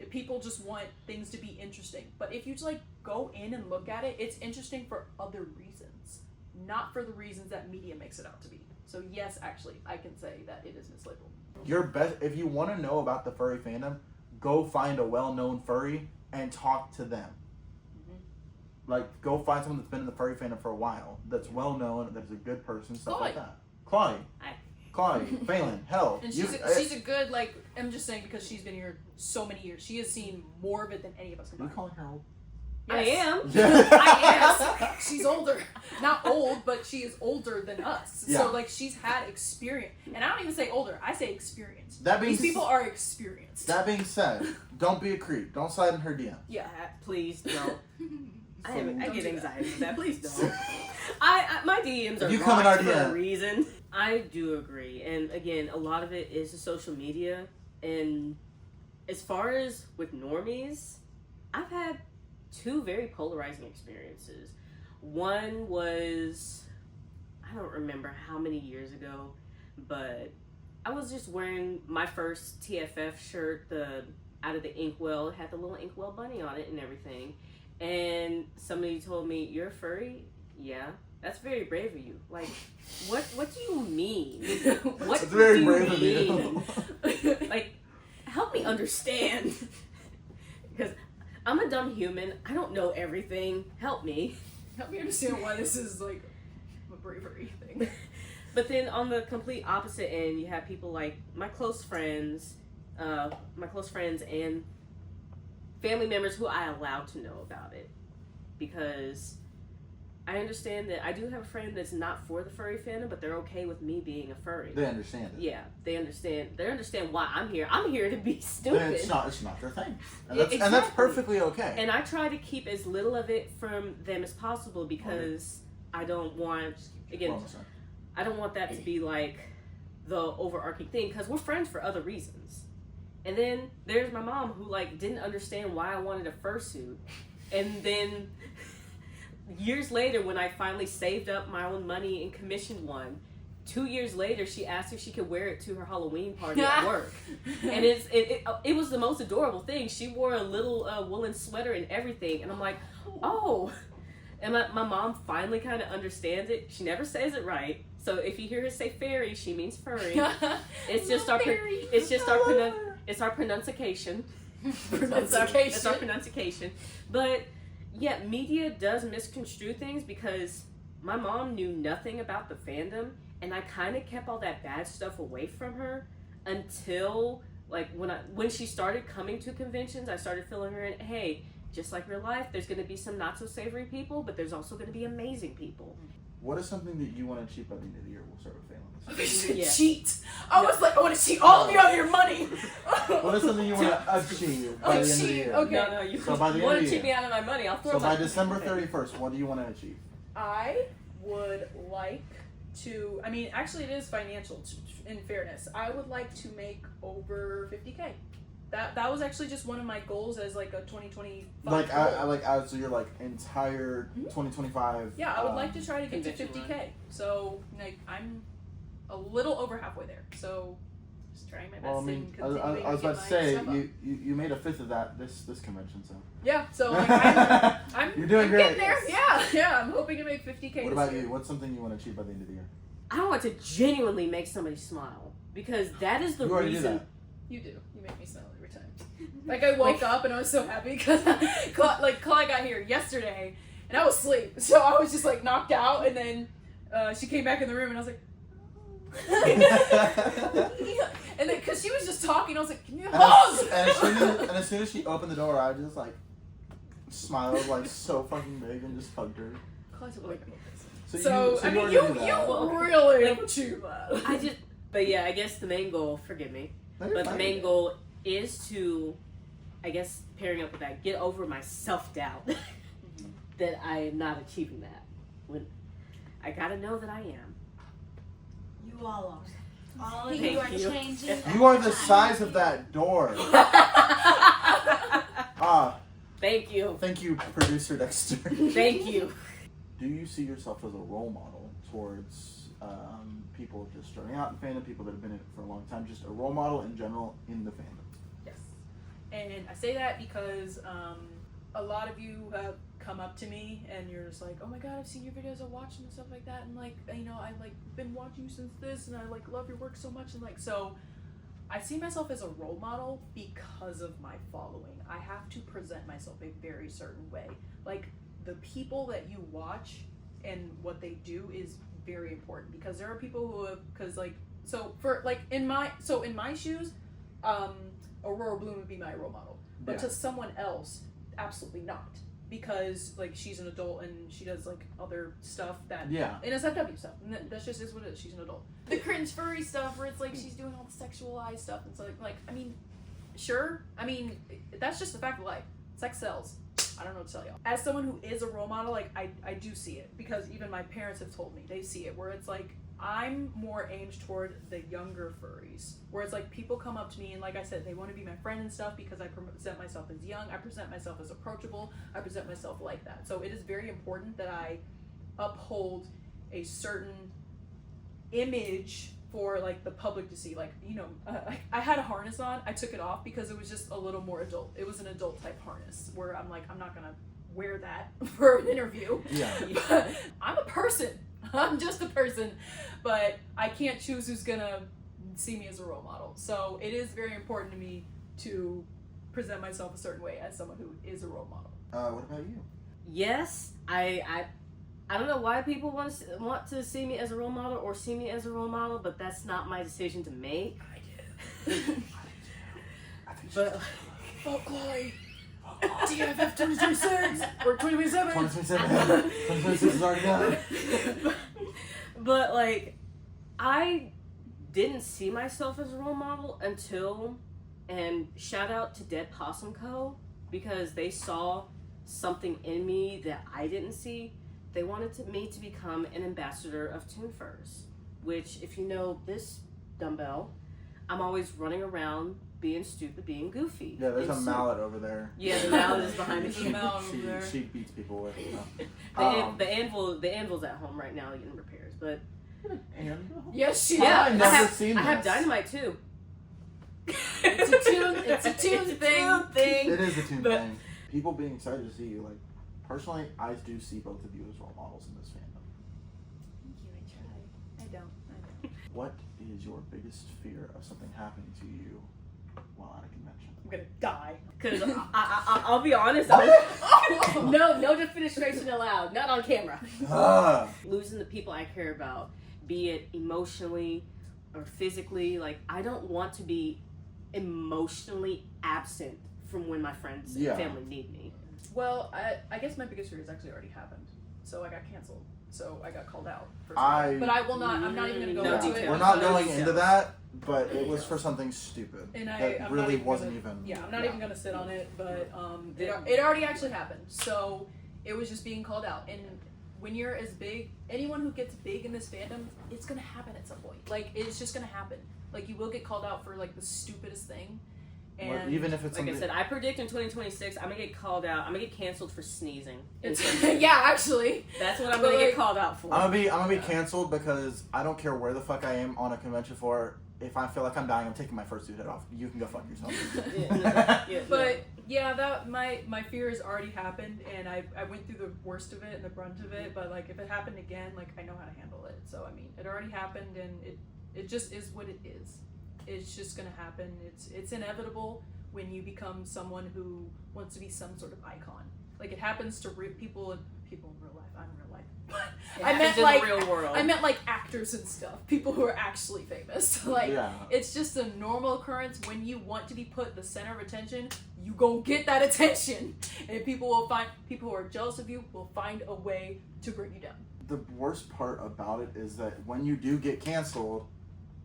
people just want things to be interesting. But if you just like go in and look at it, it's interesting for other reasons, not for the reasons that media makes it out to be. So yes, actually, I can say that it is mislabeled. Your best, if you want to know about the furry fandom, go find a well-known furry and talk to them. Like, go find someone that's been in the furry fandom for a while, that's well-known, that's a good person, stuff like that. Clawy. Hi. Clawy. Phelan. Hell. And she's a good, like, I'm just saying because she's been here so many years. She has seen more of it than any of us Are you combined. calling her old? I am. I am. She's older. Not old, but she is older than us. Yeah. So, like, she's had experience. And I don't even say older. I say experience. That being These people are experienced. That being said, don't be a creep. Don't slide in her DM. Yeah. Please don't. I Don't get do anxiety that. with that. Please don't. My DMs are You come in locked our for a DM. reason. I do agree, and again, a lot of it is the social media. And as far as with normies, I've had two very polarizing experiences. One was, I don't remember how many years ago, but I was just wearing my first TFF shirt, the out of the inkwell. It had the little inkwell bunny on it and everything. And somebody told me, "You're a furry?" Yeah. That's very brave of you. Like, what do you mean? What That's very do brave of you you. mean? Like, help me understand. Because I'm a dumb human. I don't know everything. Help me. Help me understand why this is, like, a bravery thing. But then on the complete opposite end, you have people like my close friends and family members who I allowed to know about it, because I understand that I do have a friend that's not for the furry fandom, but they're okay with me being a furry. They understand it. Yeah, they understand. They understand why I'm here. I'm here to be stupid. And it's not their thing. And Yeah, that's, and that's exactly. perfectly okay. And I try to keep as little of it from them as possible, because I don't want, again, Almost done. I don't want that to be like the overarching thing, because we're friends for other reasons. And then there's my mom, who like didn't understand why I wanted a fursuit, and then years later, when I finally saved up my own money and commissioned one, 2 years later, she asked if she could wear it to her Halloween party at work. And it was the most adorable thing. She wore a little woolen sweater and everything. And I'm like, oh. And my mom finally kind of understands it. She never says it right. So if you hear her say fairy, she means furry. It's just our pronunciation. It's our pronunciation. But yeah, media does misconstrue things, because my mom knew nothing about the fandom, and I kind of kept all that bad stuff away from her until like when she started coming to conventions. I started filling her in, hey, just like real life, there's going to be some not so savory people, but there's also going to be amazing people. What is something that you want to achieve by the end of the year? We'll start with Faylin. Yeah. Cheat. I was like, I want to cheat all of you out of your money. What is something you want to achieve by the end of the Achieve, year? okay. No, you So by the end want of to the cheat me year. out of my money. I'll throw So my by December 31st, what do you want to achieve? I would like to. I mean, actually, it is financial. In fairness, I would like to make over 50K. That was actually just one of my goals as like a 2025. Like goal. so your like entire 2025. Yeah, I would like to try to get to 50K. So like I'm a little over halfway there. So just trying my best. Well, I mean, and continuing I was to about get to say my stuff up. you made a fifth of that this convention, so. Yeah, so like I'm You're doing I'm great. getting there. Yeah, I'm hoping to make 50K. What this about year. you? What's something you want to achieve by the end of the year? I want to genuinely make somebody smile because that is the You already do reason. that. You do. You make me smile every time. Like I woke up and I was so happy because Clawy got here yesterday and I was asleep, so I was just like knocked out, and then she came back in the room and I was like. And then, cause she was just talking, I was like, "Can you hug?" And as soon as she opened the door, I just like smiled like so fucking big and just hugged her. Clawy's a wonderful person. So I mean, you you already do that. really Like, achieved that. I just, but yeah, I guess the main goal. Forgive me, No, you're but the fine. main goal is to, I guess, pairing up with that, get over my self-doubt that I am not achieving that. When I gotta know that I am. You all are. All of Thank you are you. changing. You are the size of that door. Thank you. Thank you, producer Dexter. Thank you. Do you see yourself as a role model towards people just starting out in fandom, people that have been in it for a long time, just a role model in general in the fandom? Yes. And I say that because a lot of you have come up to me and you're just like, "Oh my god, I've seen your videos, I watch them and stuff like that, and like, you know, I've like been watching you since this, and I like love your work so much," and like, so I see myself as a role model because of my following. I have to present myself a very certain way. Like the people that you watch and what they do is very important, because there are people who have, because like, so for like in my shoes, Aurora Bloom would be my role model, but Yeah. to someone else, absolutely not, because like she's an adult and she does like other stuff that Yeah. and SFW stuff, and that's just is what it is. She's an adult. The cringe furry stuff where it's like she's doing all the sexualized stuff, and so like I mean, sure, I mean that's just the fact of life. Sex sells. I don't know what to tell y'all. As someone who is a role model, like I do see it, because even my parents have told me they see it, where it's like I'm more aimed toward the younger furries, where it's like people come up to me and like I said, they want to be my friend and stuff because I present myself as young, I present myself as approachable, I present myself like that. So it is very important that I uphold a certain image for like the public to see. Like, you know, I had a harness on, I took it off because it was just a little more adult. It was an adult type harness where I'm like, I'm not gonna wear that for an interview. Yeah. But I'm a person. I'm just a person, but I can't choose who's gonna see me as a role model. So it is very important to me to present myself a certain way as someone who is a role model. What about you? Yes, I don't know why people want to see me as a role model or see me as a role model, but that's not my decision to make. I do. I think But Oh, Chloe! DFF 2026 or 2027. 2027. 2026 is already done. but like, I didn't see myself as a role model until, and shout out to Dead Possum Co., because they saw something in me that I didn't see. They wanted me to become an ambassador of Toon Furs, which, if you know this dumbbell, I'm always running around being stupid, being goofy. Yeah, there's in a suit. mallet over there. Yeah, the mallet is behind the There's a camera. mallet over there. She beats people with it. The anvil's at home right now getting repairs, but And Yes, she yeah, I've does. never seen I have this. dynamite too. It's a Toon. It's a Toon thing. It is a Toon But- thing. People being excited to see you, like, personally, I do see both of you as role models in this fandom. Thank you. I try. I don't. What is your biggest fear of something happening to you while at a convention? I'm gonna die. Because I'll be honest, no defenestration allowed, not on camera. Losing the people I care about, be it emotionally or physically, like I don't want to be emotionally absent from when my friends Yeah. and family need me. Well, I guess my biggest fear has actually already happened. So I got canceled. So I got called out. For but I will not. I'm not even gonna go No into it. details. We're not because- going into that, but it was for something stupid. And that I'm really not even wasn't gonna, even. Yeah, I'm not even gonna sit on it. But it already actually happened. So it was just being called out. And when you're as big, anyone who gets big in this fandom, it's gonna happen at some point. Like, it's just gonna happen. Like, you will get called out for like the stupidest thing. And even if it's like I something... said, I predict in 2026, I'm gonna get called out. I'm gonna get canceled for sneezing. Yeah, actually, That's what I'm gonna get called out for. I'm gonna be canceled because I don't care where the fuck I am on a convention floor. If I feel like I'm dying, I'm taking my fursuit head off. You can go fuck yourself. But yeah, that my fear has already happened, and I went through the worst of it and the brunt of it. But like, if it happened again, like, I know how to handle it. So I mean, it already happened, and it just is what it is. It's just gonna happen. It's inevitable when you become someone who wants to be some sort of icon. Like, it happens to people in real life. I'm in real life. I meant like in the real world. I meant like actors and stuff. People who are actually famous. Like, Yeah. it's just a normal occurrence. When you want to be put the center of attention, you gon' get that attention, and people who are jealous of you will find a way to bring you down. The worst part about it is that when you do get canceled,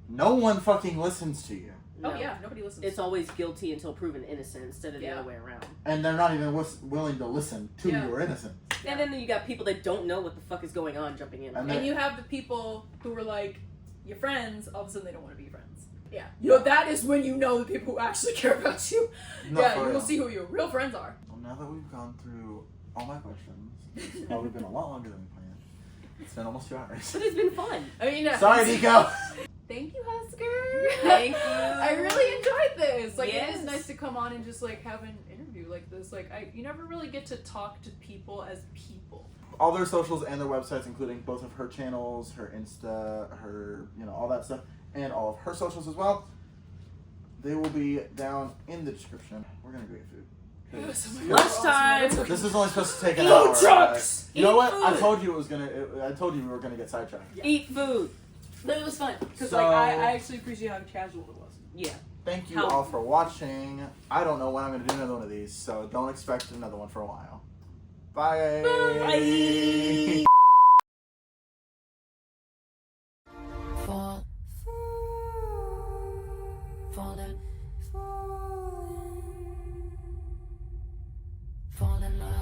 no one fucking listens to you. No. Oh yeah, nobody listens. It's always guilty until proven innocent instead of the other way around. And they're not even willing to listen to your innocence. And then you got people that don't know what the fuck is going on jumping in. And you have the people who were like your friends, all of a sudden they don't want to be your friends. Yeah. You know, that is when you know the people who actually care about you. No, yeah, for you real. will see who your real friends are. Well, now that we've gone through all my questions, it's probably been a lot longer than we planned. It's been almost 2 hours. But it's been fun. I mean, Sorry, Nico. Thank you, Husker. Thank you. I really enjoyed this. Like, Yes. it is nice to come on and just like have an interview like this. Like, you never really get to talk to people as people. All their socials and their websites, including both of her channels, her Insta, her, all that stuff, and all of her socials as well, they will be down in the description. We're gonna go get food. Lunchtime. This is only supposed to take an Food hour. trucks! You know Eat what? food. I told you we were gonna get sidetracked. Yeah. Eat food. But it was fun because So- like I actually appreciate how casual it was. Yeah. Thank you How- all for watching. I don't know when I'm gonna do another one of these, so don't expect another one for a while. Bye. Bye. Fall, falling, falling in love.